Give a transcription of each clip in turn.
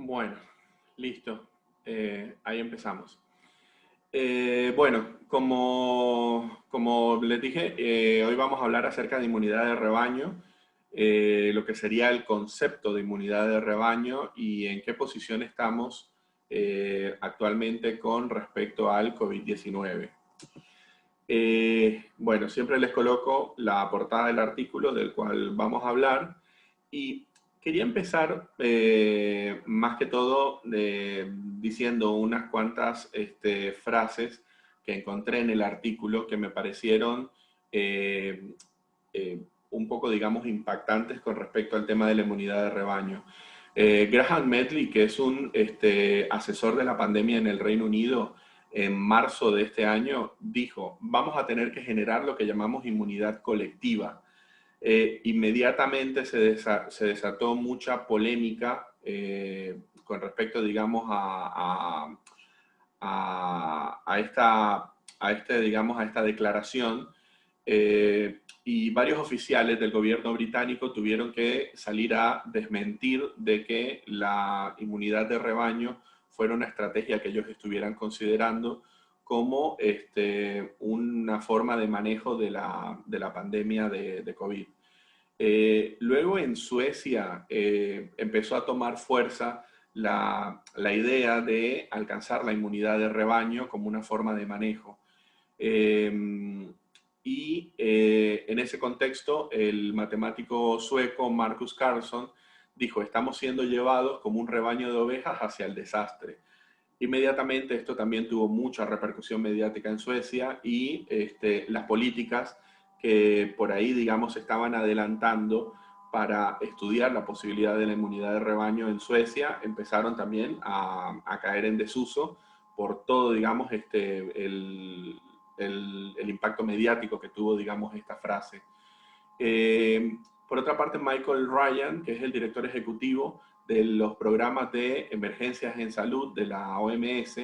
Bueno, listo. Ahí empezamos. Bueno, como les dije, hoy vamos a hablar acerca de inmunidad de rebaño, lo que sería el concepto de inmunidad de rebaño y en qué posición estamos actualmente con respecto al COVID-19. Bueno, siempre les coloco la portada del artículo del cual vamos a hablar y quería empezar más que todo diciendo unas cuantas frases que encontré en el artículo que me parecieron eh, eh, un poco, digamos, impactantes con respecto al tema de la inmunidad de rebaño. Graham Medley, que es un asesor de la pandemia en el Reino Unido, en marzo de este año, dijo, vamos a tener que generar lo que llamamos inmunidad colectiva. Inmediatamente se desató mucha polémica con respecto, digamos, digamos, a esta declaración, y varios oficiales del gobierno británico tuvieron que salir a desmentir de que la inmunidad de rebaño fuera una estrategia que ellos estuvieran considerando como una forma de manejo de la pandemia de COVID. Luego en Suecia empezó a tomar fuerza la idea de alcanzar la inmunidad de rebaño como una forma de manejo. En ese contexto, el matemático sueco Marcus Carlsson dijo, estamos siendo llevados como un rebaño de ovejas hacia el desastre. Inmediatamente esto también tuvo mucha repercusión mediática en Suecia y las políticas que por ahí, digamos, estaban adelantando para estudiar la posibilidad de la inmunidad de rebaño en Suecia empezaron también a caer en desuso por todo, digamos, el impacto mediático que tuvo, digamos, esta frase. Por otra parte, Michael Ryan, que es el director ejecutivo de los programas de emergencias en salud de la OMS,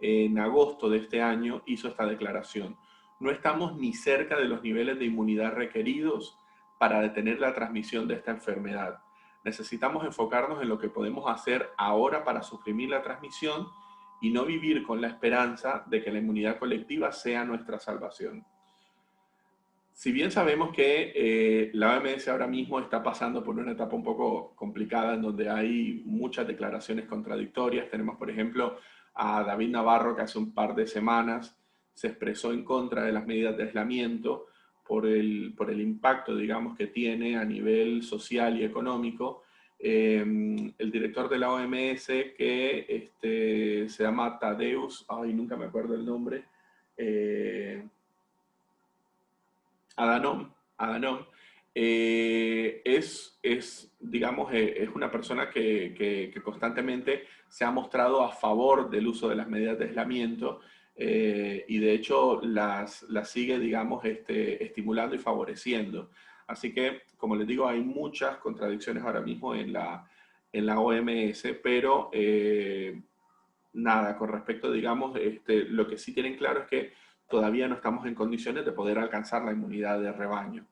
en agosto de este año hizo esta declaración. No estamos ni cerca de los niveles de inmunidad requeridos para detener la transmisión de esta enfermedad. Necesitamos enfocarnos en lo que podemos hacer ahora para suprimir la transmisión y no vivir con la esperanza de que la inmunidad colectiva sea nuestra salvación. Si bien sabemos que la OMS ahora mismo está pasando por una etapa un poco complicada en donde hay muchas declaraciones contradictorias, tenemos por ejemplo a David Navarro que hace un par de semanas se expresó en contra de las medidas de aislamiento por el impacto, digamos, que tiene a nivel social y económico. El director de la OMS que se llama Tadeusz, ay, nunca me acuerdo el nombre, Adhanom digamos, es una persona que constantemente se ha mostrado a favor del uso de las medidas de aislamiento y de hecho las sigue, digamos, estimulando y favoreciendo. Así que, como les digo, hay muchas contradicciones ahora mismo en la OMS, pero nada, con respecto, digamos, lo que sí tienen claro es que todavía no estamos en condiciones de poder alcanzar la inmunidad de rebaño.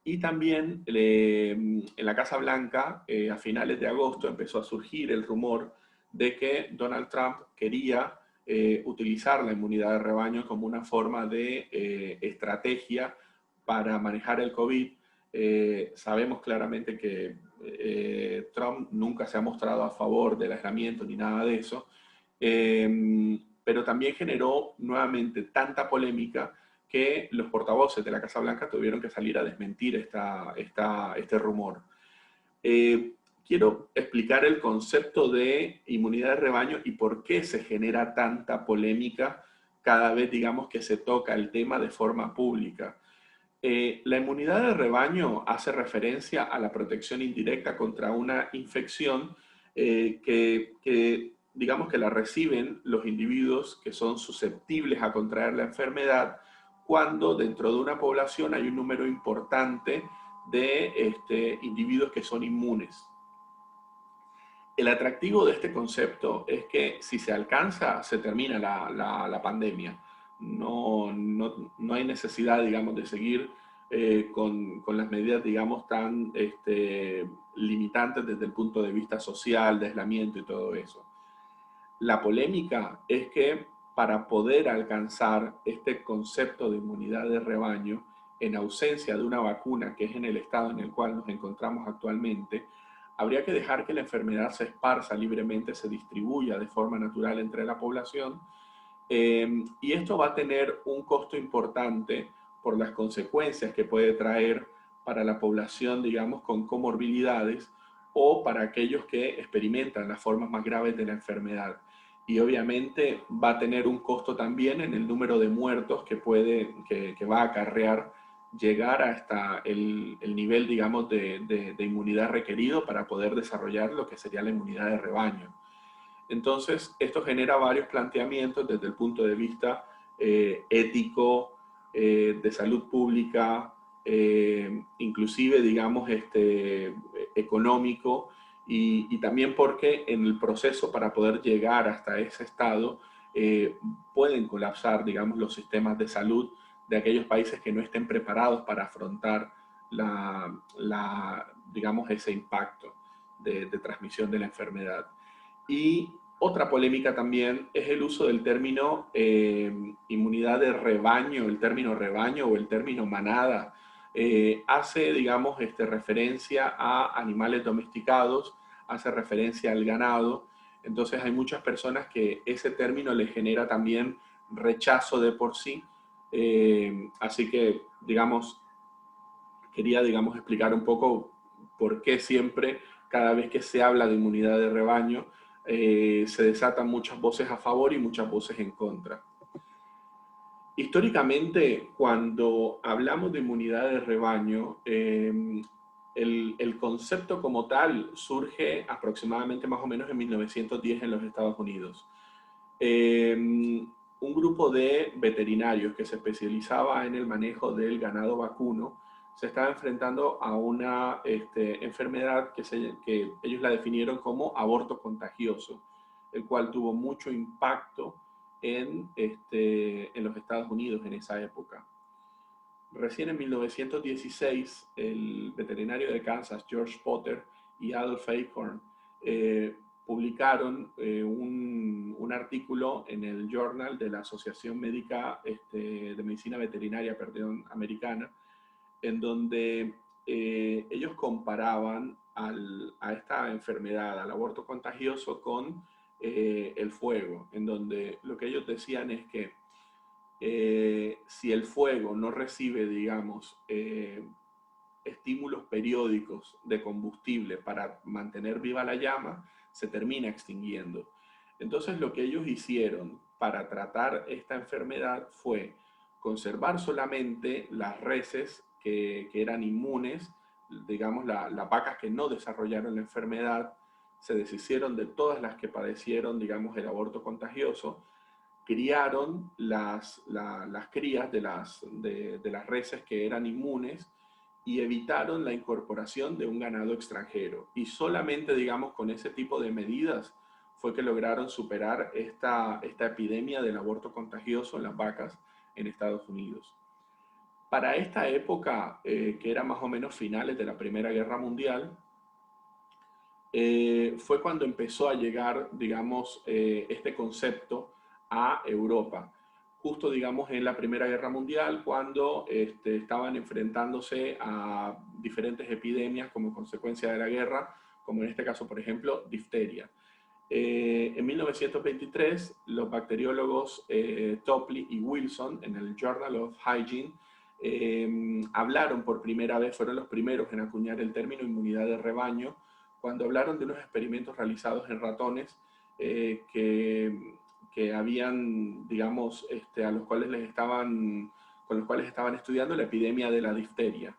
Y también en la Casa Blanca, a finales de agosto, empezó a surgir el rumor de que Donald Trump quería utilizar la inmunidad de rebaño como una forma de estrategia para manejar el COVID. Sabemos claramente que Trump nunca se ha mostrado a favor del aislamiento ni nada de eso, pero también generó nuevamente tanta polémica que los portavoces de la Casa Blanca tuvieron que salir a desmentir este rumor. Quiero explicar el concepto de inmunidad de rebaño y por qué se genera tanta polémica cada vez, digamos, que se toca el tema de forma pública. La inmunidad de rebaño hace referencia a la protección indirecta contra una infección que digamos que la reciben los individuos que son susceptibles a contraer la enfermedad cuando dentro de una población hay un número importante de individuos que son inmunes. El atractivo de este concepto es que si se alcanza, se termina la pandemia. No hay necesidad, digamos, de seguir con las medidas, digamos, tan limitantes desde el punto de vista social, de aislamiento y todo eso. La polémica es que para poder alcanzar este concepto de inmunidad de rebaño, en ausencia de una vacuna, que es en el estado en el cual nos encontramos actualmente, habría que dejar que la enfermedad se esparza libremente, se distribuya de forma natural entre la población, y esto va a tener un costo importante por las consecuencias que puede traer para la población, digamos, con comorbilidades o para aquellos que experimentan las formas más graves de la enfermedad. Y obviamente va a tener un costo también en el número de muertos que va a acarrear llegar hasta el nivel, digamos, de inmunidad requerido para poder desarrollar lo que sería la inmunidad de rebaño. Entonces, esto genera varios planteamientos desde el punto de vista ético, de salud pública, inclusive, digamos, económico, y también porque en el proceso para poder llegar hasta ese estado pueden colapsar, digamos, los sistemas de salud de aquellos países que no estén preparados para afrontar digamos, ese impacto de transmisión de la enfermedad. Y otra polémica también es el uso del término inmunidad de rebaño, el término rebaño o el término manada. Hace, digamos, referencia a animales domesticados, hace referencia al ganado. Entonces hay muchas personas que ese término les genera también rechazo de por sí. Así que, digamos, quería, digamos, explicar un poco por qué siempre, cada vez que se habla de inmunidad de rebaño, se desatan muchas voces a favor y muchas voces en contra. Históricamente, cuando hablamos de inmunidad de rebaño, el concepto como tal surge aproximadamente más o menos en 1910 en los Estados Unidos. Un grupo de veterinarios que se especializaba en el manejo del ganado vacuno se estaba enfrentando a una enfermedad que ellos la definieron como aborto contagioso, el cual tuvo mucho impacto en los Estados Unidos en esa época. Recién en 1916, el veterinario de Kansas, George Potter, y Adolf Acorn publicaron un artículo en el Journal de la Asociación Médica de Medicina Veterinaria, americana, en donde ellos comparaban a esta enfermedad, al aborto contagioso, con el fuego, en donde lo que ellos decían es que si el fuego no recibe, digamos, estímulos periódicos de combustible para mantener viva la llama, se termina extinguiendo. Entonces lo que ellos hicieron para tratar esta enfermedad fue conservar solamente las reses que eran inmunes, digamos las vacas que no desarrollaron la enfermedad, se deshicieron de todas las que padecieron, digamos, el aborto contagioso, criaron las crías de las reses que eran inmunes y evitaron la incorporación de un ganado extranjero. Y solamente, digamos, con ese tipo de medidas fue que lograron superar esta epidemia del aborto contagioso en las vacas en Estados Unidos. Para esta época, que era más o menos finales de la Primera Guerra Mundial, fue cuando empezó a llegar, digamos, este concepto a Europa. Justo, digamos, en la Primera Guerra Mundial, cuando estaban enfrentándose a diferentes epidemias como consecuencia de la guerra, como en este caso, por ejemplo, difteria. En 1923, los bacteriólogos Topley y Wilson, en el Journal of Hygiene, hablaron por primera vez, fueron los primeros en acuñar el término inmunidad de rebaño, cuando hablaron de unos experimentos realizados en ratones que habían, digamos, a los cuales con los cuales estaban estudiando la epidemia de la difteria.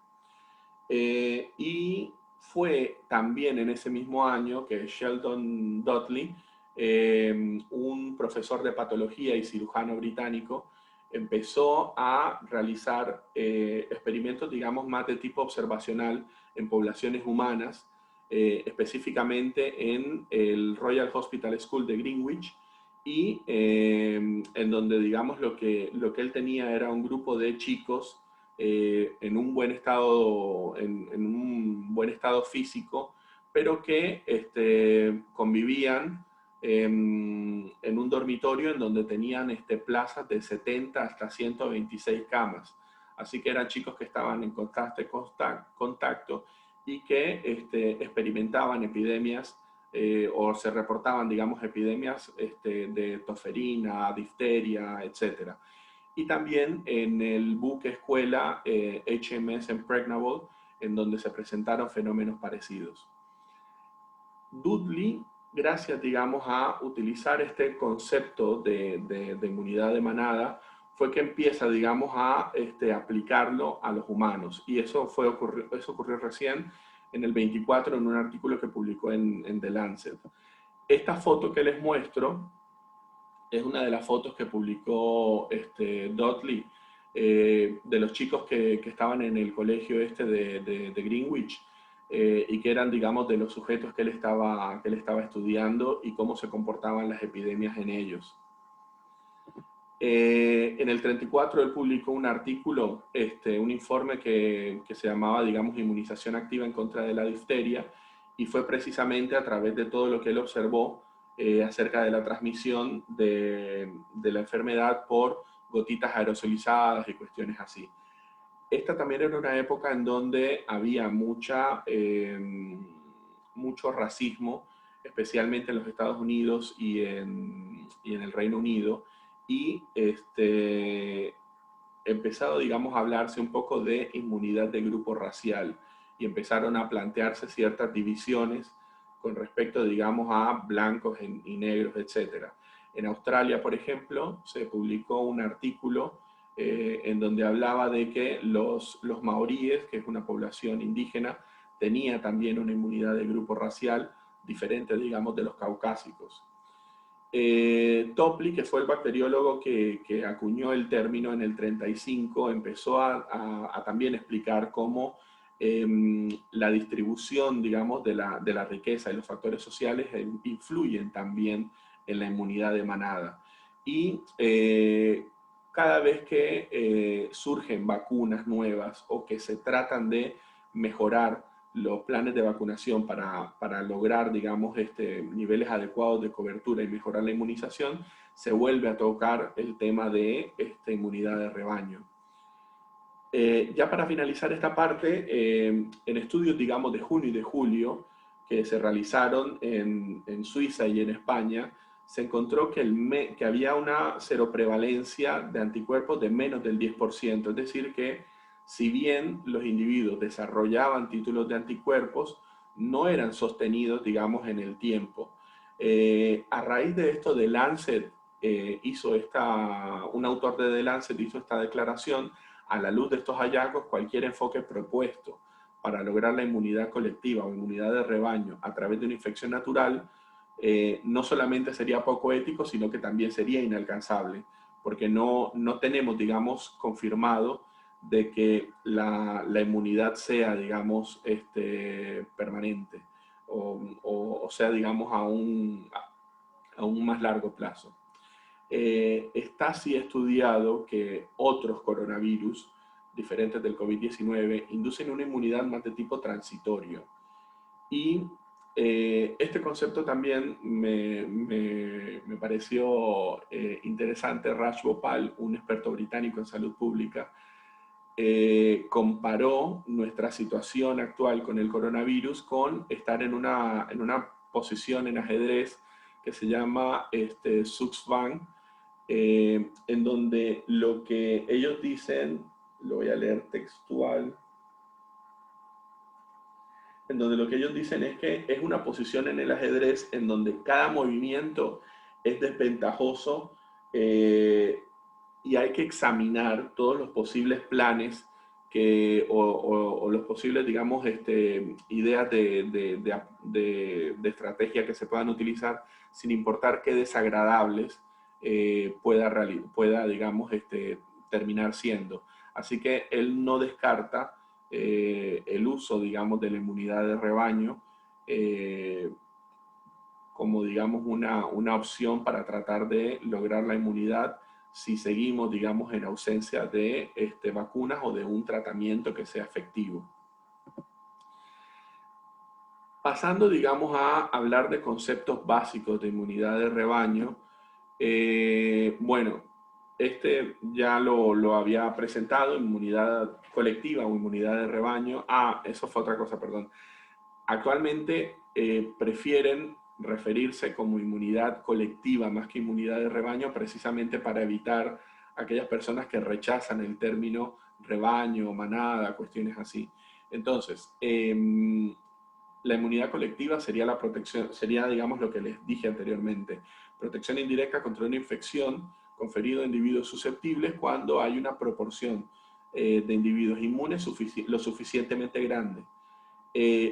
Y fue también en ese mismo año que Sheldon Dudley, un profesor de patología y cirujano británico, empezó a realizar experimentos, digamos, más de tipo observacional en poblaciones humanas, específicamente en el Royal Hospital School de Greenwich, y en donde, digamos, lo que él tenía era un grupo de chicos en un buen estado, en un buen estado físico, pero que convivían en un dormitorio en donde tenían plazas de 70 hasta 126 camas. Así que eran chicos que estaban en constante contacto y que experimentaban epidemias o se reportaban, digamos, epidemias de tosferina, difteria, etc. Y también en el buque escuela HMS Impregnable, en donde se presentaron fenómenos parecidos. Dudley, gracias, digamos, a utilizar este concepto de inmunidad de manada, fue que empieza, digamos, a aplicarlo a los humanos. Y eso ocurrió recién en el 24 en un artículo que publicó en The Lancet. Esta foto que les muestro es una de las fotos que publicó Dudley de los chicos que estaban en el colegio de Greenwich y que eran, digamos, de los sujetos que él estaba estudiando y cómo se comportaban las epidemias en ellos. En el 34 él publicó un artículo, un informe que se llamaba, digamos, inmunización activa en contra de la difteria, y fue precisamente a través de todo lo que él observó acerca de la transmisión de la enfermedad por gotitas aerosolizadas y cuestiones así. Esta también era una época en donde había mucho racismo, especialmente en los Estados Unidos y en el Reino Unido, y empezado, digamos, a hablarse un poco de inmunidad de grupo racial y empezaron a plantearse ciertas divisiones con respecto, digamos, a blancos y negros, etc. En Australia, por ejemplo, se publicó un artículo en donde hablaba de que los maoríes, que es una población indígena, tenía también una inmunidad de grupo racial diferente, digamos, de los caucásicos. Topley, que fue el bacteriólogo que acuñó el término en el 35, empezó a también explicar cómo la distribución, digamos, de la riqueza y los factores sociales influyen también en la inmunidad de manada. Y cada vez que surgen vacunas nuevas o que se tratan de mejorar los planes de vacunación para lograr, digamos, niveles adecuados de cobertura y mejorar la inmunización, se vuelve a tocar el tema de inmunidad de rebaño. Ya para finalizar esta parte, en estudios, digamos, de junio y de julio, que se realizaron en Suiza y en España, se encontró que había una seroprevalencia de anticuerpos de menos del 10%, es decir, que si bien los individuos desarrollaban títulos de anticuerpos, no eran sostenidos, digamos, en el tiempo. A raíz de esto, The Lancet un autor de The Lancet hizo esta declaración: a la luz de estos hallazgos, cualquier enfoque propuesto para lograr la inmunidad colectiva o inmunidad de rebaño a través de una infección natural, no solamente sería poco ético, sino que también sería inalcanzable, porque no tenemos, digamos, confirmado de que la inmunidad sea, digamos, permanente o sea, digamos, a un más largo plazo. Está así estudiado que otros coronavirus diferentes del COVID-19 inducen una inmunidad más de tipo transitorio. Y este concepto también me pareció interesante. Raj Gopal, un experto británico en salud pública, comparó nuestra situación actual con el coronavirus con estar en una posición en ajedrez que se llama Suxvan, en donde lo que ellos dicen, lo voy a leer textual, en donde lo que ellos dicen es que es una posición en el ajedrez en donde cada movimiento es desventajoso y hay que examinar todos los posibles planes o los posibles, digamos, ideas de estrategia que se puedan utilizar sin importar qué desagradables pueda, digamos, terminar siendo. Así que él no descarta el uso, digamos, de la inmunidad de rebaño como, digamos, una opción para tratar de lograr la inmunidad si seguimos, digamos, en ausencia de vacunas o de un tratamiento que sea efectivo. Pasando, digamos, a hablar de conceptos básicos de inmunidad de rebaño, bueno, ya lo había presentado, inmunidad colectiva o inmunidad de rebaño. Eso fue otra cosa, perdón. Actualmente prefieren referirse como inmunidad colectiva más que inmunidad de rebaño, precisamente para evitar aquellas personas que rechazan el término rebaño, manada, cuestiones así. Entonces, la inmunidad colectiva sería la protección, sería, digamos, lo que les dije anteriormente, protección indirecta contra una infección conferida a individuos susceptibles cuando hay una proporción de individuos inmunes lo suficientemente grande.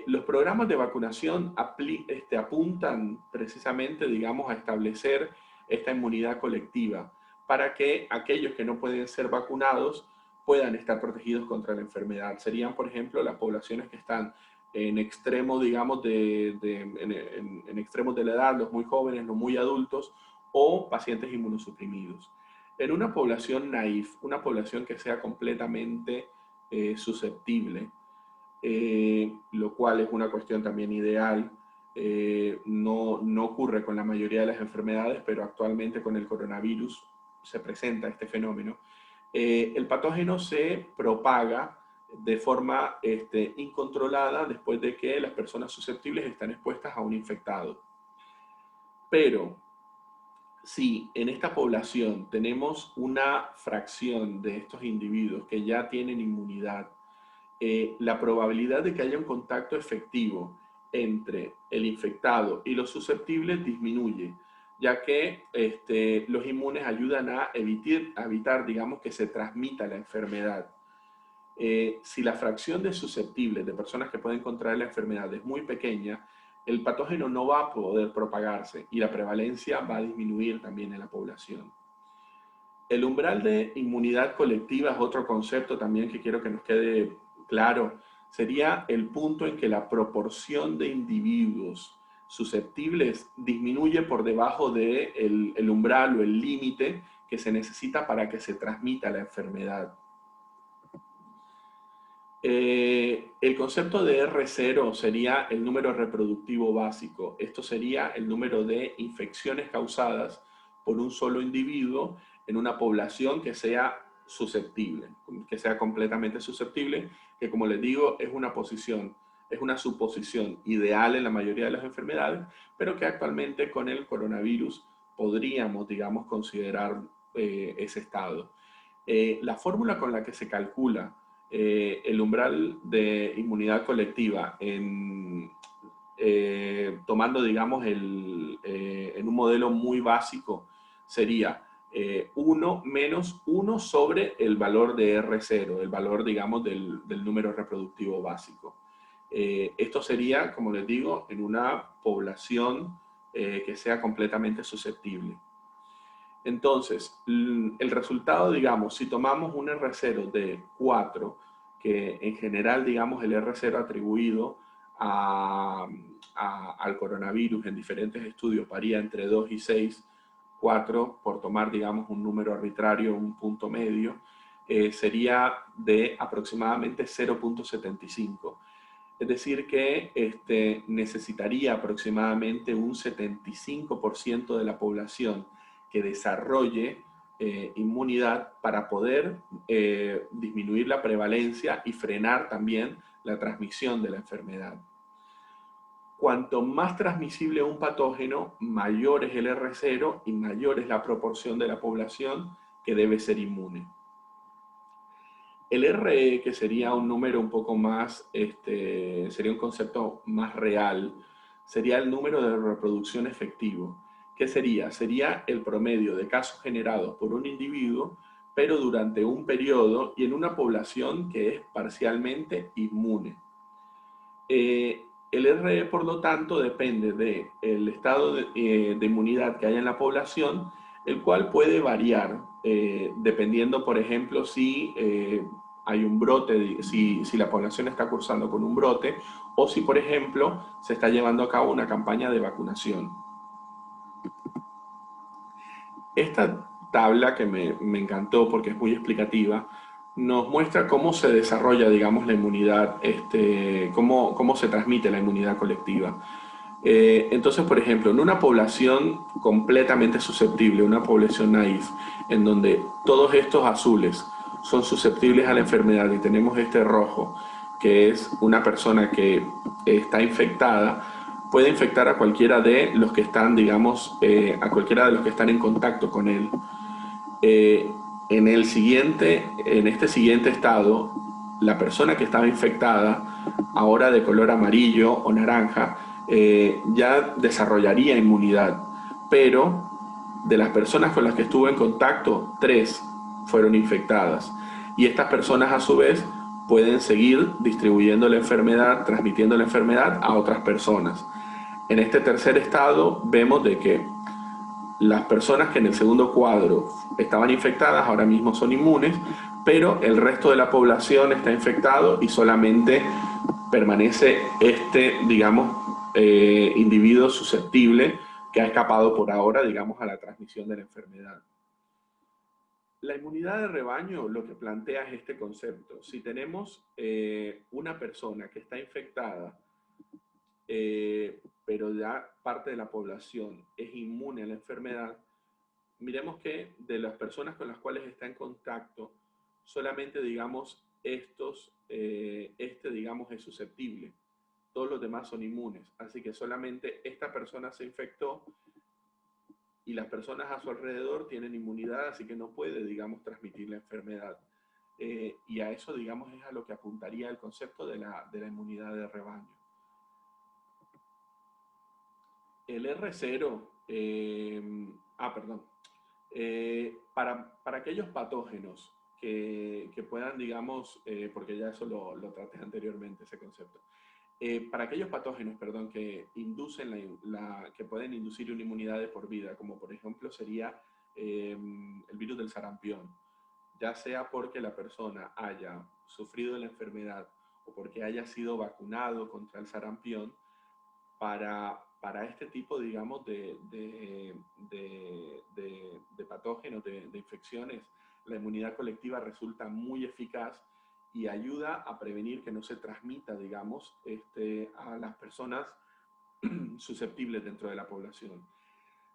Los programas de vacunación apuntan precisamente, digamos, a establecer esta inmunidad colectiva para que aquellos que no pueden ser vacunados puedan estar protegidos contra la enfermedad. Serían, por ejemplo, las poblaciones que están en extremo, digamos, en extremos de la edad, los muy jóvenes, los muy adultos, o pacientes inmunosuprimidos. En una población naif, una población que sea completamente susceptible, lo cual es una cuestión también ideal. No ocurre con la mayoría de las enfermedades, pero actualmente con el coronavirus se presenta este fenómeno. El patógeno se propaga de forma incontrolada después de que las personas susceptibles están expuestas a un infectado. Pero si en esta población tenemos una fracción de estos individuos que ya tienen inmunidad, la probabilidad de que haya un contacto efectivo entre el infectado y los susceptibles disminuye, ya que los inmunes ayudan a evitar, digamos, que se transmita la enfermedad. Si la fracción de susceptibles, de personas que pueden contraer la enfermedad, es muy pequeña, el patógeno no va a poder propagarse y la prevalencia va a disminuir también en la población. El umbral de inmunidad colectiva es otro concepto también que quiero que nos quede claro. Sería el punto en que la proporción de individuos susceptibles disminuye por debajo del umbral o el límite que se necesita para que se transmita la enfermedad. El concepto de R0 sería el número reproductivo básico. Esto sería el número de infecciones causadas por un solo individuo en una población que sea susceptible, que sea completamente susceptible, que como les digo es una suposición ideal en la mayoría de las enfermedades, pero que actualmente con el coronavirus podríamos, digamos, considerar ese estado. La fórmula con la que se calcula el umbral de inmunidad colectiva tomando, digamos, en un modelo muy básico, sería 1 menos 1 sobre el valor de R0, el valor, digamos, del número reproductivo básico. Esto sería, como les digo, en una población que sea completamente susceptible. Entonces, el resultado, digamos, si tomamos un R0 de 4, que en general, digamos, el R0 atribuido al coronavirus en diferentes estudios varía entre 2 y 6, 4, por tomar, digamos, un número arbitrario, un punto medio, sería de aproximadamente 0.75. Es decir, que necesitaría aproximadamente un 75% de la población que desarrolle inmunidad para poder disminuir la prevalencia y frenar también la transmisión de la enfermedad. Cuanto más transmisible un patógeno, mayor es el R0 y mayor es la proporción de la población que debe ser inmune. El RE, que sería un número un poco más, sería un concepto más real, sería el número de reproducción efectivo. ¿Qué sería? Sería el promedio de casos generados por un individuo, pero durante un periodo y en una población que es parcialmente inmune. El RE, por lo tanto, depende del estado de inmunidad que haya en la población, el cual puede variar dependiendo, por ejemplo, si hay un brote, si la población está cursando con un brote o si, por ejemplo, se está llevando a cabo una campaña de vacunación. Estas tabla que me encantó porque es muy explicativa. Nos muestra cómo se desarrolla, digamos, la inmunidad, cómo se transmite la inmunidad colectiva. Entonces, por ejemplo, en una población completamente susceptible, una población naif, en donde todos estos azules son susceptibles a la enfermedad y tenemos este rojo, que es una persona que está infectada, puede infectar a cualquiera de los que están, digamos, a cualquiera de los que están en contacto con él. Eh, en este siguiente estado, la persona que estaba infectada, ahora de color amarillo o naranja, ya desarrollaría inmunidad, pero de las personas con las que estuvo en contacto, 3 fueron infectadas. Y estas personas a su vez pueden seguir distribuyendo la enfermedad, transmitiendo la enfermedad a otras personas. En este tercer estado vemos de que las personas que en el segundo cuadro estaban infectadas ahora mismo son inmunes, pero el resto de la población está infectado y solamente permanece digamos, individuo susceptible que ha escapado por ahora, digamos, a la transmisión de la enfermedad. La inmunidad de rebaño lo que plantea es este concepto. Si tenemos una persona que está infectada, pero ya parte de la población es inmune a la enfermedad, miremos que de las personas con las cuales está en contacto, solamente, digamos, digamos, es susceptible. Todos los demás son inmunes. Así que solamente esta persona se infectó y las personas a su alrededor tienen inmunidad, así que no puede, digamos, transmitir la enfermedad. Y a eso, digamos, es a lo que apuntaría el concepto de la inmunidad de rebaño. El R0, perdón, para aquellos patógenos que puedan, digamos, porque ya eso lo traté anteriormente, ese concepto, para aquellos patógenos, perdón, que inducen que pueden inducir una inmunidad de por vida, como por ejemplo sería el virus del sarampión, ya sea porque la persona haya sufrido la enfermedad o porque haya sido vacunado contra el sarampión, para este tipo, digamos, de patógenos, de infecciones, la inmunidad colectiva resulta muy eficaz y ayuda a prevenir que no se transmita, digamos, a las personas susceptibles dentro de la población.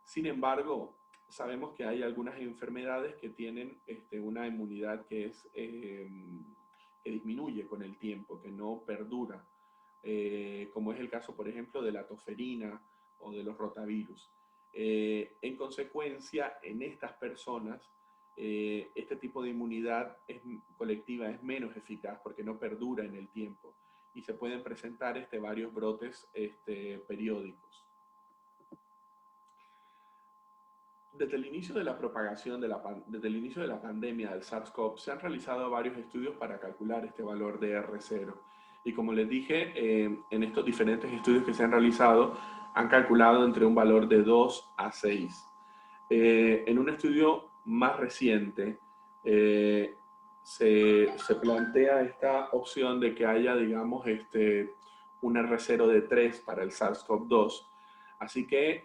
Sin embargo, sabemos que hay algunas enfermedades que tienen una inmunidad que disminuye con el tiempo, que no perdura, como es el caso, por ejemplo, de la toferina o de los rotavirus. En consecuencia, en estas personas, este tipo de inmunidad colectiva es menos eficaz porque no perdura en el tiempo y se pueden presentar varios brotes periódicos. Desde el inicio de la propagación, desde el inicio de la pandemia del SARS-CoV, se han realizado varios estudios para calcular este valor de R0. Y como les dije, en estos diferentes estudios que se han realizado, han calculado entre un valor de 2 a 6. En un estudio más reciente, se plantea esta opción de que haya, digamos, un R0 de 3 para el SARS-CoV-2. Así que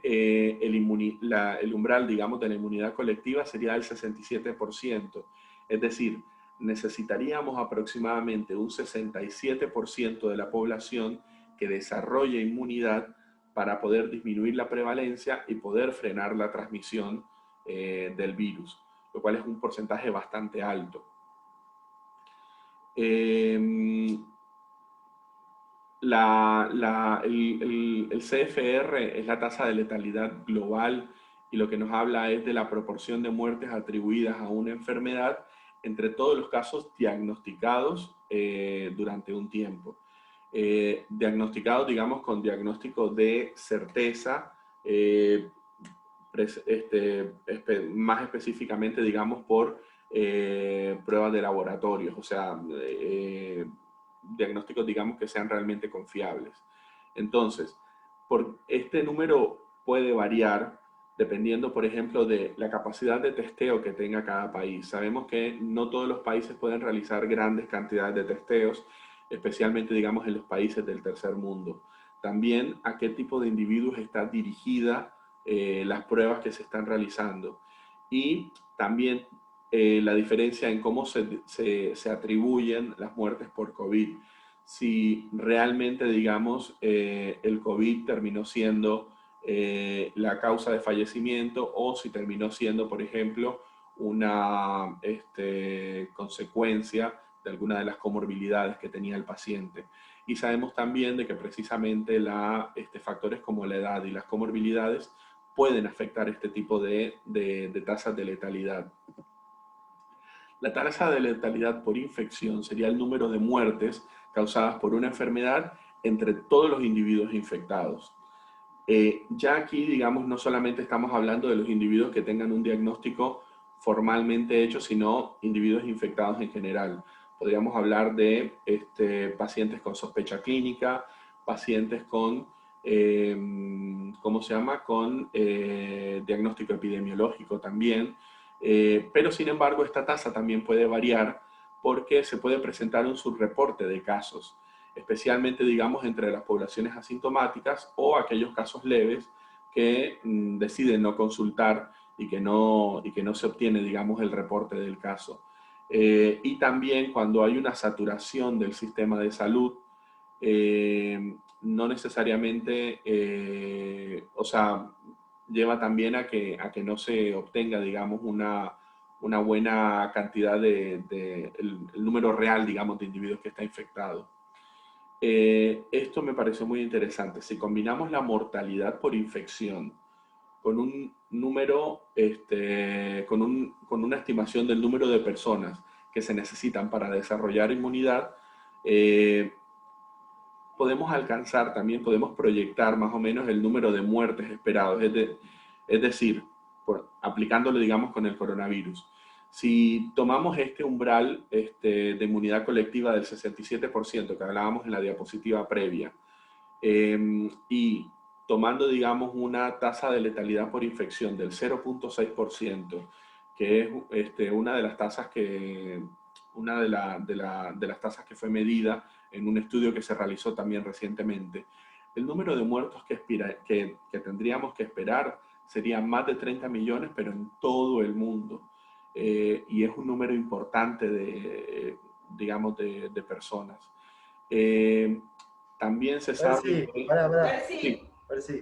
el umbral, digamos, de la inmunidad colectiva sería del 67%. Es decir, necesitaríamos aproximadamente un 67% de la población que desarrolle inmunidad para poder disminuir la prevalencia y poder frenar la transmisión del virus, lo cual es un porcentaje bastante alto. El CFR es la tasa de letalidad global y lo que nos habla es de la proporción de muertes atribuidas a una enfermedad entre todos los casos diagnosticados durante un tiempo. Diagnosticados, digamos, con diagnóstico de certeza, más específicamente, digamos, por pruebas de laboratorios, o sea, diagnósticos, digamos, que sean realmente confiables. Entonces, este número puede variar dependiendo, por ejemplo, de la capacidad de testeo que tenga cada país. Sabemos que no todos los países pueden realizar grandes cantidades de testeos, especialmente, digamos, en los países del tercer mundo. También a qué tipo de individuos está dirigida las pruebas que se están realizando. y también la diferencia en cómo se atribuyen las muertes por COVID. Si realmente, digamos, el COVID terminó siendo la causa de fallecimiento o si terminó siendo, por ejemplo, una consecuencia de alguna de las comorbilidades que tenía el paciente. Y sabemos también de que precisamente factores como la edad y las comorbilidades pueden afectar este tipo de tasas de letalidad. La tasa de letalidad por infección sería el número de muertes causadas por una enfermedad entre todos los individuos infectados. Ya aquí, digamos, no solamente estamos hablando de los individuos que tengan un diagnóstico formalmente hecho, sino individuos infectados en general. Podríamos hablar de pacientes con sospecha clínica, pacientes con, ¿cómo se llama?, con diagnóstico epidemiológico también. Pero sin embargo, esta tasa también puede variar porque se puede presentar un subreporte de casos, especialmente, digamos, entre las poblaciones asintomáticas o aquellos casos leves que deciden no consultar y que no se obtiene, digamos, el reporte del caso. Y también cuando hay una saturación del sistema de salud, no necesariamente, o sea, lleva también a que no se obtenga, digamos, una buena cantidad el número real, digamos, de individuos que está infectado. Esto me pareció muy interesante. Si combinamos la mortalidad por infección con un número, con una estimación del número de personas que se necesitan para desarrollar inmunidad, eh, podemos alcanzar también, podemos proyectar más o menos el número de muertes esperados, es decir, aplicándolo, digamos, con el coronavirus. Si tomamos este umbral de inmunidad colectiva del 67% que hablábamos en la diapositiva previa, y tomando, digamos, una tasa de letalidad por infección del 0,6%, que es una de las tasas que, de las tasas que fue medida en un estudio que se realizó también recientemente, el número de muertos que tendríamos que esperar sería más de 30 millones, pero en todo el mundo. Y es un número importante digamos, de personas. También se sabe Sí, que... pará. Sí, Sí.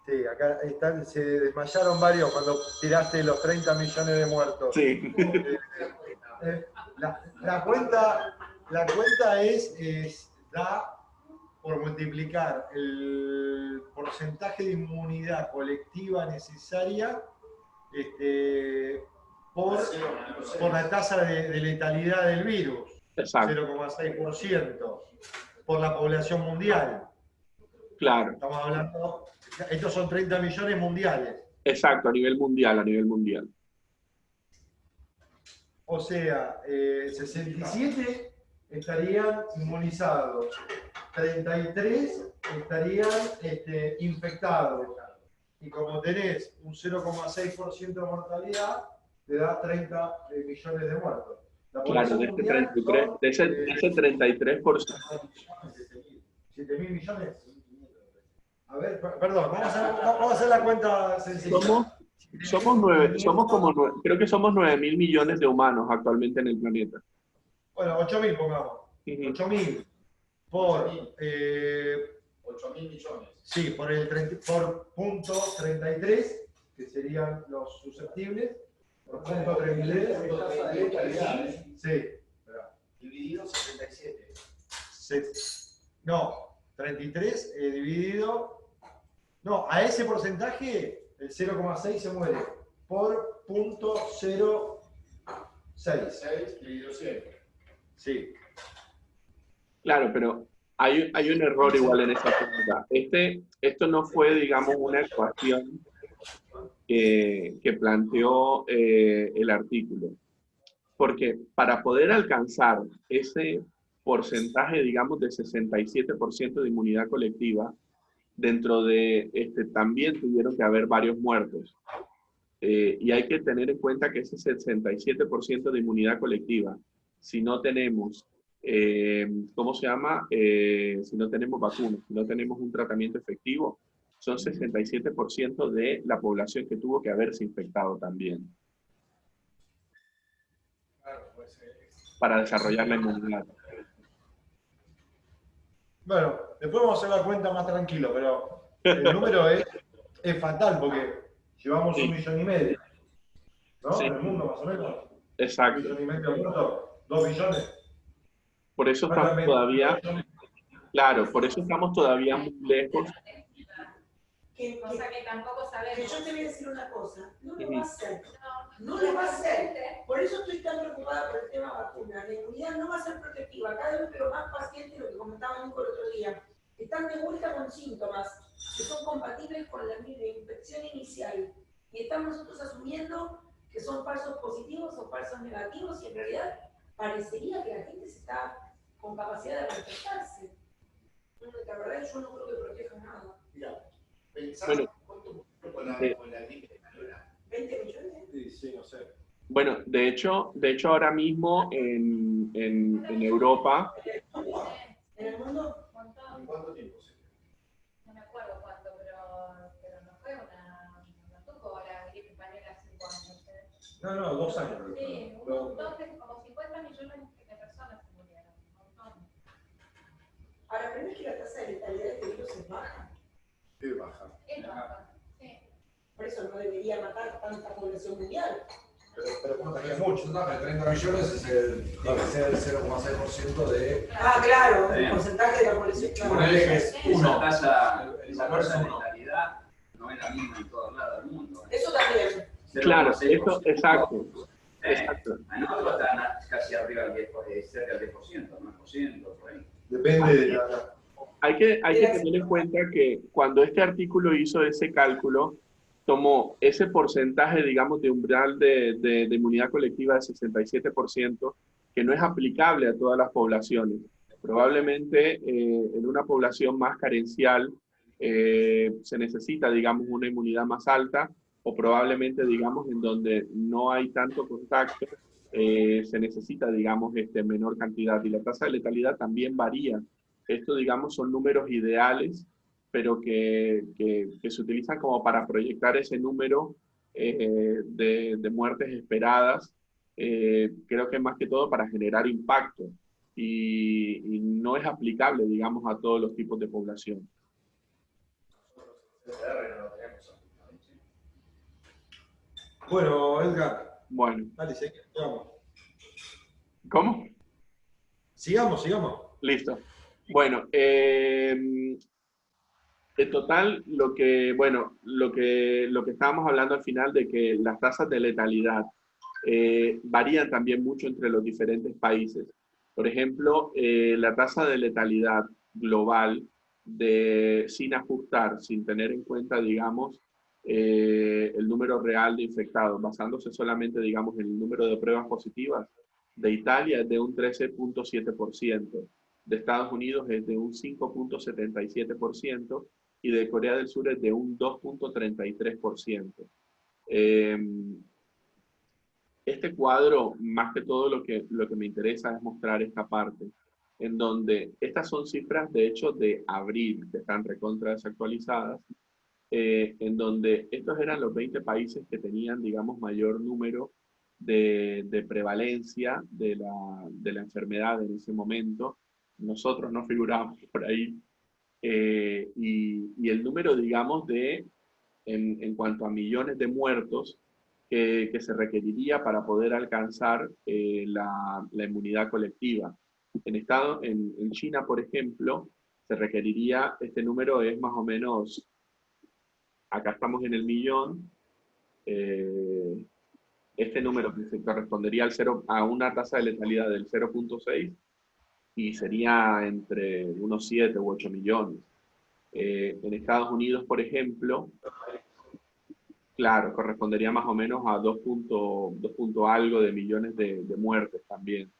Sí, acá están, se desmayaron varios cuando tiraste los 30 millones de muertos. sí. La cuenta da por multiplicar el porcentaje de inmunidad colectiva necesaria por, por la tasa de letalidad del virus, Exacto, 0,6%, por la población mundial. claro. Estamos hablando, estos son 30 millones mundiales. Exacto, a nivel mundial, a nivel mundial. O sea, 67 estarían inmunizados, 33 estarían infectados. Y como tenés un 0,6% de mortalidad, te da 30 millones de muertos. La Claro, población mundial son de ese 33%. 7 mil millones. A ver, perdón, vamos a hacer la cuenta sencilla. Creo que somos 9.000 millones de humanos actualmente en el planeta. Bueno, 8.000 pongamos. 8.000 por 8.000 millones. Sí, por punto 33, que serían los susceptibles. Por punto 33. Sí. Dividido 67. No, 33 dividido. No, a ese porcentaje, el 0,6 se muere por punto 0,6. 6 dividido 7. Sí. Claro, pero hay un error igual en esa pregunta. Esto no fue, digamos, una ecuación que planteó el artículo. Porque para poder alcanzar ese porcentaje, digamos, de 67% de inmunidad colectiva, dentro de también tuvieron que haber varios muertos. Y hay que tener en cuenta que ese 67% de inmunidad colectiva, si no tenemos, ¿cómo se llama? Si no tenemos vacunas, si no tenemos un tratamiento efectivo, son 67% de la población que tuvo que haberse infectado también. para desarrollar la inmunidad. Bueno, después vamos a hacer la cuenta más tranquilo, pero el número es fatal porque llevamos Sí. 1,5 millones, ¿no? Sí. En el mundo más o menos. Exacto. 1,5 millones muertos, 2 millones. Por eso estamos todavía, claro, por eso estamos todavía muy lejos. O sea que tampoco sabemos. Que yo te voy a decir una cosa, no lo Ujú. va a hacer. No lo va a hacer. Por eso estoy tan preocupada por el tema vacuna. La inmunidad no va a ser protectiva. Cada vez veo más pacientes, lo que comentaba Nico el otro día, están de vuelta con síntomas que son compatibles con la infección inicial. Y estamos nosotros asumiendo que son falsos positivos o falsos negativos y en realidad parecería que la gente se está con capacidad de reinfectarse. La verdad yo no creo que proteja nada. Mira, pensá Bueno, cuánto murió con la gripe española. 20 millones. Sí, no sé. Bueno, de hecho ahora mismo en Europa, En el mundo, ¿En cuánto tiempo se No me acuerdo cuánto, pero no fue no tuvo la gripe española 5 años. No, 2 años. Sí, un montón como 50 millones de personas se murieron. Un montón. ahora, pero es que la tasa de letalidad de este virus es baja. Es baja. Es baja. Sí. Por eso no debería matar tanta población mundial. Pero contagia mucho. No, pero 30 millones debe ser el 0,6% de. Ah, claro, el porcentaje de la población. Claro. Ponele que es Esa uno. tasa El de valor es uno. letalidad no es la misma en todos lados del mundo. Eso también. claro, 0,6%. eso, exacto, Eh, exacto. A nosotros están casi arriba del 10%, cerca del 10%, 9%, por ahí. Depende de la. Hay que tener en cuenta que cuando este artículo hizo ese cálculo, tomó ese porcentaje, digamos, de umbral de inmunidad colectiva de 67%, que no es aplicable a todas las poblaciones. Probablemente en una población más carencial se necesita, digamos, una inmunidad más alta, o probablemente, digamos, en donde no hay tanto contacto, se necesita, digamos, menor cantidad. Y la tasa de letalidad también varía. Esto, digamos, son números ideales, pero que se utilizan como para proyectar ese número de muertes esperadas, creo que más que todo para generar impacto y no es aplicable, digamos, a todos los tipos de población. Bueno, Edgar, Bueno, dale, sigamos. ¿cómo? Sigamos. Listo. Bueno, en total, lo que estábamos hablando al final de que las tasas de letalidad varían también mucho entre los diferentes países. Por ejemplo, la tasa de letalidad global sin ajustar, sin tener en cuenta, digamos, el número real de infectados, basándose solamente, digamos, en el número de pruebas positivas, de Italia es de un 13,7%, de Estados Unidos es de un 5,77% y de Corea del Sur es de un 2,33%. Este cuadro, más que todo lo que me interesa es mostrar esta parte, en donde estas son cifras, de hecho, de abril, que están recontra desactualizadas, en donde estos eran los 20 países que tenían, digamos, mayor número de prevalencia de la enfermedad en ese momento. Nosotros no figurábamos por ahí. Y el número, digamos, en cuanto a millones de muertos que se requeriría para poder alcanzar la inmunidad colectiva. En China, por ejemplo, se requeriría, este número es más o menos, acá estamos en el millón, este número que se correspondería a una tasa de letalidad del 0,6 y sería entre unos 7 u 8 millones. En Estados Unidos, por ejemplo, claro, correspondería más o menos a 2 algo de millones de muertes también.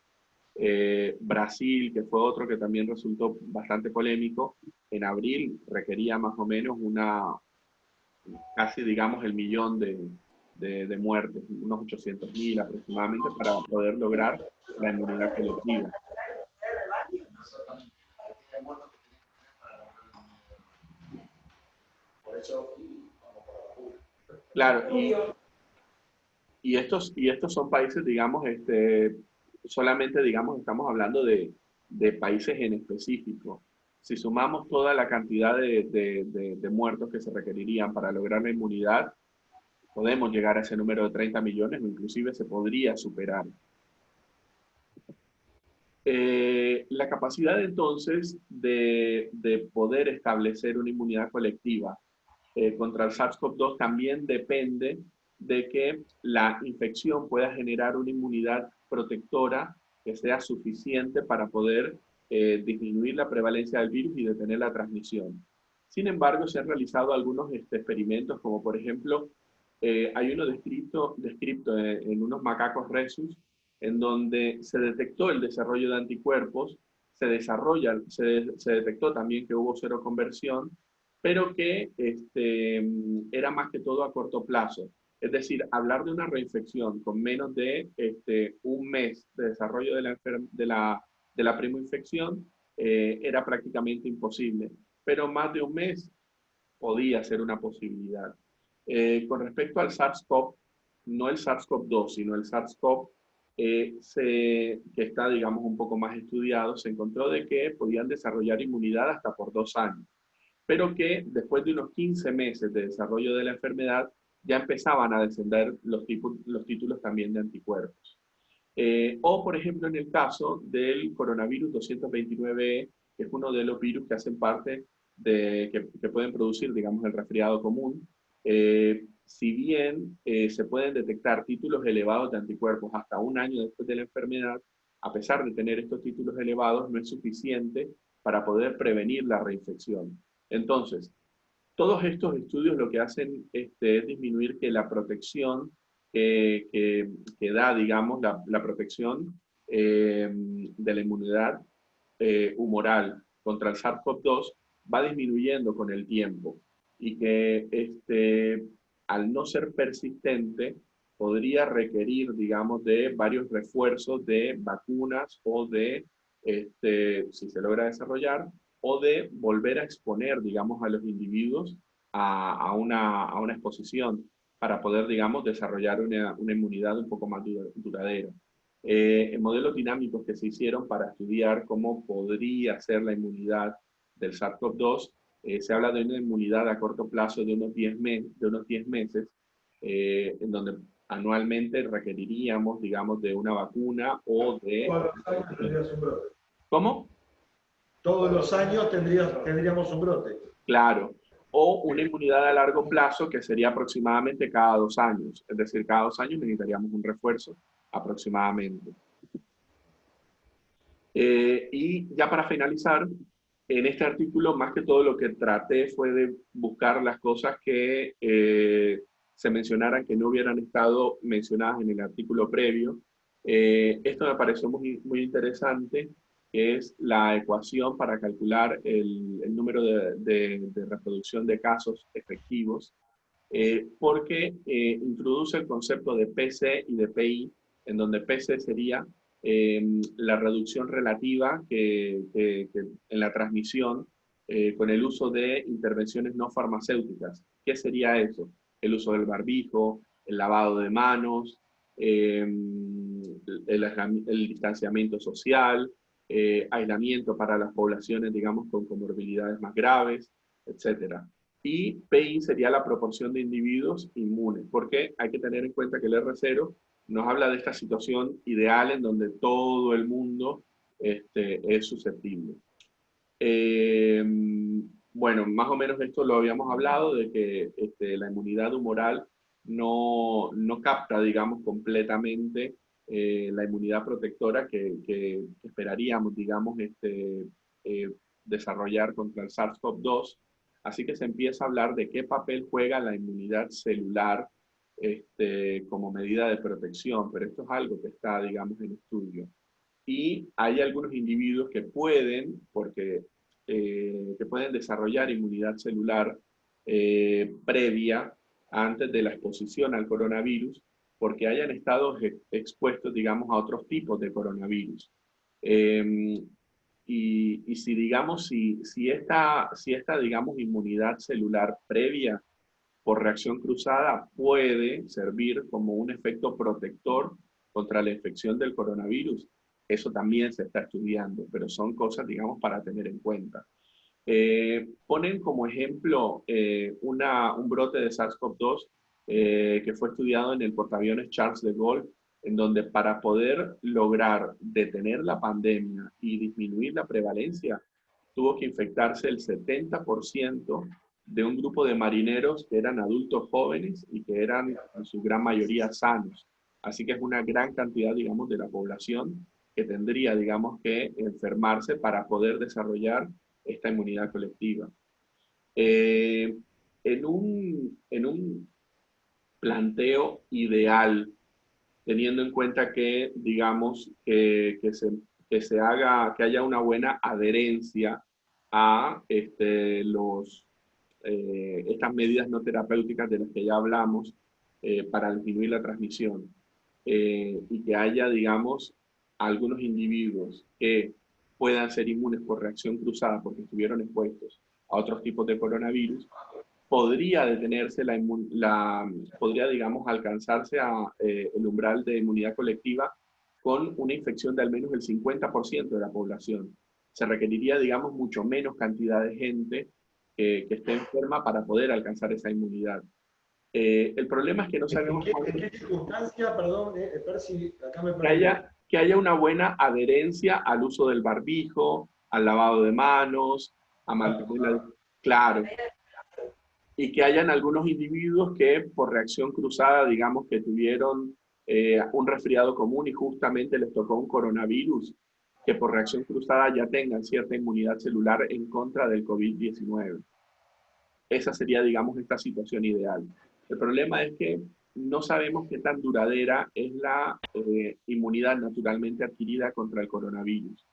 Brasil, que fue otro que también resultó bastante polémico, en abril requería más o menos casi, digamos, el millón de muertes, unos 800.000 aproximadamente, para poder lograr la inmunidad colectiva. Por eso vamos por la vacuna. Claro, y estos son países, digamos, solamente, digamos, estamos hablando de países en específico. Si sumamos toda la cantidad de muertos que se requerirían para lograr la inmunidad, podemos llegar a ese número de 30 millones o inclusive se podría superar. La capacidad entonces de poder establecer una inmunidad colectiva contra el SARS-CoV-2 también depende de que la infección pueda generar una inmunidad protectora que sea suficiente para poder disminuir la prevalencia del virus y detener la transmisión. Sin embargo, se han realizado algunos experimentos, como por ejemplo, hay uno descrito en unos macacos rhesus, en donde se detectó el desarrollo de anticuerpos, se detectó también que hubo seroconversión, pero que era más que todo a corto plazo. Es decir, hablar de una reinfección con menos de un mes de desarrollo de la primoinfección era prácticamente imposible, pero más de un mes podía ser una posibilidad. Con respecto al SARS-CoV, no el SARS-CoV-2, sino el SARS-CoV, que está, digamos, un poco más estudiado, se encontró de que podían desarrollar inmunidad hasta por 2 años, pero que después de unos 15 meses de desarrollo de la enfermedad ya empezaban a descender los títulos también de anticuerpos. O, por ejemplo, en el caso del coronavirus 229E, que es uno de los virus que hacen parte que pueden producir, digamos, el resfriado común. Si bien se pueden detectar títulos elevados de anticuerpos hasta un año después de la enfermedad, a pesar de tener estos títulos elevados, no es suficiente para poder prevenir la reinfección. Entonces, todos estos estudios lo que hacen es disminuir que la protección que da, digamos, la protección de la inmunidad humoral contra el SARS-CoV-2 va disminuyendo con el tiempo y que al no ser persistente podría requerir, digamos, de varios refuerzos de vacunas o si se logra desarrollar, o de volver a exponer, digamos, a los individuos a una exposición para poder, digamos, desarrollar una inmunidad un poco más duradera. En modelos dinámicos que se hicieron para estudiar cómo podría ser la inmunidad del SARS-CoV-2, se habla de una inmunidad a corto plazo de unos 10 meses, en donde anualmente requeriríamos, digamos, de una vacuna o de... Todos los años tendrías un brote. ¿Cómo? Todos los años tendríamos un brote. Claro. O una inmunidad a largo plazo que sería aproximadamente cada 2 años. Es decir, cada 2 años necesitaríamos un refuerzo aproximadamente. Y ya para finalizar, en este artículo, más que todo lo que traté fue de buscar las cosas que se mencionaran que no hubieran estado mencionadas en el artículo previo. Esto me pareció muy interesante, que es la ecuación para calcular el número de reproducción de casos efectivos, porque introduce el concepto de PC y de PI, en donde PC sería la reducción relativa que en la transmisión con el uso de intervenciones no farmacéuticas. ¿Qué sería eso? El uso del barbijo, el lavado de manos, el distanciamiento social, aislamiento para las poblaciones, digamos, con comorbilidades más graves, etc. Y PI sería la proporción de individuos inmunes, porque hay que tener en cuenta que el R0 nos habla de esta situación ideal en donde todo el mundo es susceptible. Bueno, más o menos esto lo habíamos hablado, de que la inmunidad humoral no capta, digamos, completamente la inmunidad protectora que esperaríamos, digamos, desarrollar contra el SARS-CoV-2. Así que se empieza a hablar de qué papel juega la inmunidad celular como medida de protección, pero esto es algo que está, digamos, en estudio. Y hay algunos individuos que pueden, que pueden desarrollar inmunidad celular previa antes de la exposición al coronavirus, porque hayan estado expuestos, digamos, a otros tipos de coronavirus. Y si, digamos, si esta, digamos, inmunidad celular previa por reacción cruzada puede servir como un efecto protector contra la infección del coronavirus, eso también se está estudiando, pero son cosas, digamos, para tener en cuenta. Ponen como ejemplo un brote de SARS-CoV-2 que fue estudiado en el portaaviones Charles de Gaulle, en donde para poder lograr detener la pandemia y disminuir la prevalencia, tuvo que infectarse el 70% de un grupo de marineros que eran adultos jóvenes y que eran en su gran mayoría sanos. Así que es una gran cantidad, digamos, de la población que tendría, digamos, que enfermarse para poder desarrollar esta inmunidad colectiva. En un planteo ideal, teniendo en cuenta que, digamos, que haya una buena adherencia a estas medidas no terapéuticas de las que ya hablamos para disminuir la transmisión, y que haya, digamos, algunos individuos que puedan ser inmunes por reacción cruzada porque estuvieron expuestos a otros tipos de coronavirus, podría detenerse podría, digamos, alcanzarse el umbral de inmunidad colectiva con una infección de al menos el 50% de la población. Se requeriría, digamos, mucho menos cantidad de gente que esté enferma para poder alcanzar esa inmunidad. El problema es que no sabemos... ¿En qué circunstancia, perdón, Percy, acá me perdí? Que haya una buena adherencia al uso del barbijo, al lavado de manos, a mantener claro. Y que hayan algunos individuos que por reacción cruzada, digamos, que tuvieron un resfriado común y justamente les tocó un coronavirus, que por reacción cruzada ya tengan cierta inmunidad celular en contra del COVID-19. Esa sería, digamos, esta situación ideal. El problema es que no sabemos qué tan duradera es la inmunidad naturalmente adquirida contra el coronavirus.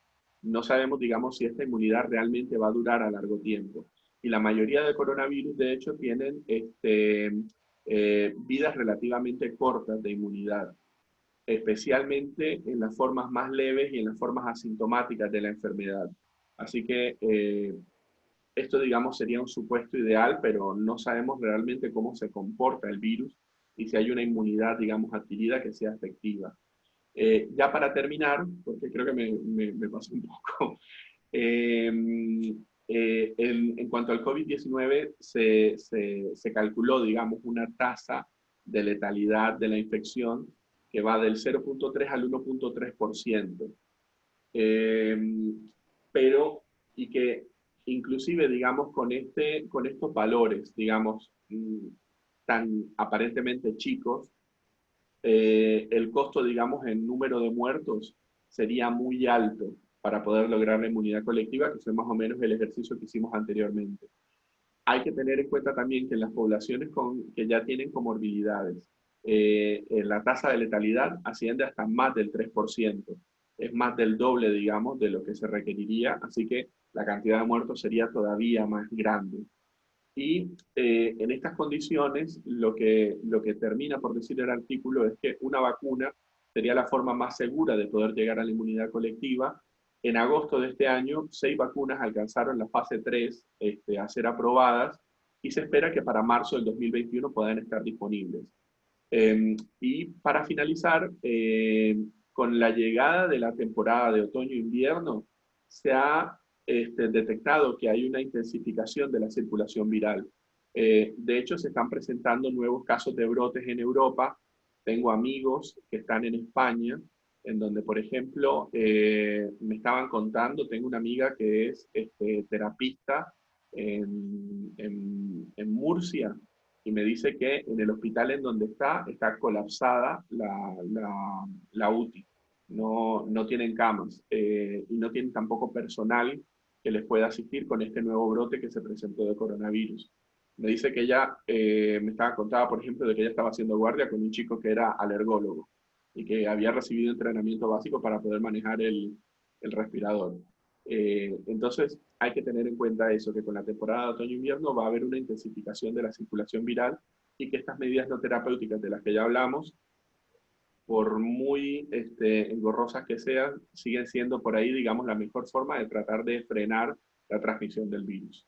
No sabemos, digamos, si esta inmunidad realmente va a durar a largo tiempo. Y la mayoría de coronavirus, de hecho, tienen vidas relativamente cortas de inmunidad, especialmente en las formas más leves y en las formas asintomáticas de la enfermedad. Así que esto, digamos, sería un supuesto ideal, pero no sabemos realmente cómo se comporta el virus y si hay una inmunidad, digamos, adquirida que sea efectiva. Ya para terminar, porque creo que me pasó un poco, en cuanto al COVID-19 se calculó, digamos, una tasa de letalidad de la infección que va del 0.3 al 1.3%. Pero, y que inclusive, digamos, con estos valores, digamos, tan aparentemente chicos, el costo, digamos, en número de muertos sería muy alto para poder lograr la inmunidad colectiva, que fue más o menos el ejercicio que hicimos anteriormente. Hay que tener en cuenta también que en las poblaciones que ya tienen comorbilidades, la tasa de letalidad asciende hasta más del 3%. Es más del doble, digamos, de lo que se requeriría, así que la cantidad de muertos sería todavía más grande. Y en estas condiciones, lo que termina por decir el artículo es que una vacuna sería la forma más segura de poder llegar a la inmunidad colectiva. En agosto de este año, 6 vacunas alcanzaron la fase 3 a ser aprobadas y se espera que para marzo del 2021 puedan estar disponibles. Y para finalizar, con la llegada de la temporada de otoño-invierno, se ha detectado que hay una intensificación de la circulación viral. De hecho, se están presentando nuevos casos de brotes en Europa. Tengo amigos que están en España, en donde, por ejemplo, me estaban contando, tengo una amiga que es terapista en Murcia, y me dice que en el hospital en donde está colapsada la UTI. No tienen camas y no tienen tampoco personal que les pueda asistir con este nuevo brote que se presentó de coronavirus. Me dice que ella, me estaba contando, por ejemplo, de que ella estaba haciendo guardia con un chico que era alergólogo y que había recibido entrenamiento básico para poder manejar el respirador. Entonces, hay que tener en cuenta eso, que con la temporada de otoño-invierno va a haber una intensificación de la circulación viral y que estas medidas no terapéuticas de las que ya hablamos, por muy engorrosas que sean, siguen siendo por ahí, digamos, la mejor forma de tratar de frenar la transmisión del virus.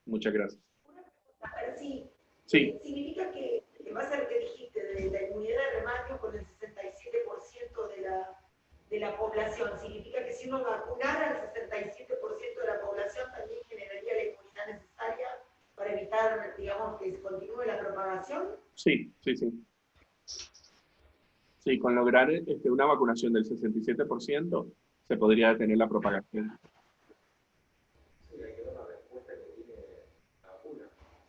Muchas gracias. A ver si sí. significa que va a ser lo que dijiste, de la inmunidad de rebaño con el 65%, Sí, sí, sí. Sí, con lograr una vacunación del 67% se podría detener la propagación. Sí, hay que dar la respuesta que tiene la vacuna.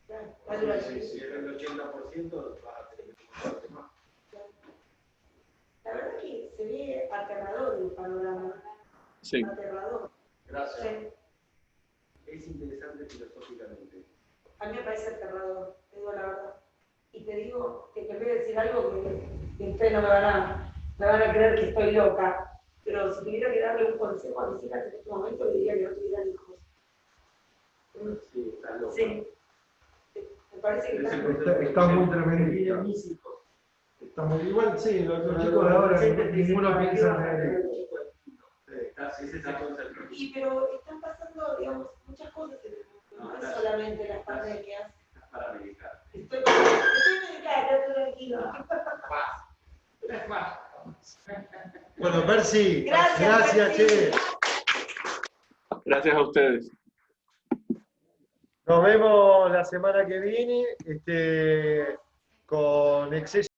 Claro, Si es el 80%, vas a tener que comprarte más. la verdad que se ve aterrador el panorama. Sí. Aterrador. Gracias. Sí. Es interesante filosóficamente. A mí me parece aterrador, te digo la verdad. Y te digo que te voy a decir algo que ustedes no me van a creer que estoy loca. Pero si tuviera que darle un consejo a mis hijas en este momento, le diría que no tuvieran hijos. Sí, está loco. Sí. Me parece que Está muy tremendo. Tiene mis hijos. Está muy igual, sí, los chicos de ahora, ninguno piensa en él. Ese está concepto. Y pero están pasando, digamos, muchas cosas en el mundo, no es solamente las pandemias. Para medicar. Estoy medicada, tranquilo. Bueno, Percy, Gracias, gracias, che. Gracias a ustedes. Nos vemos la semana que viene con exceso.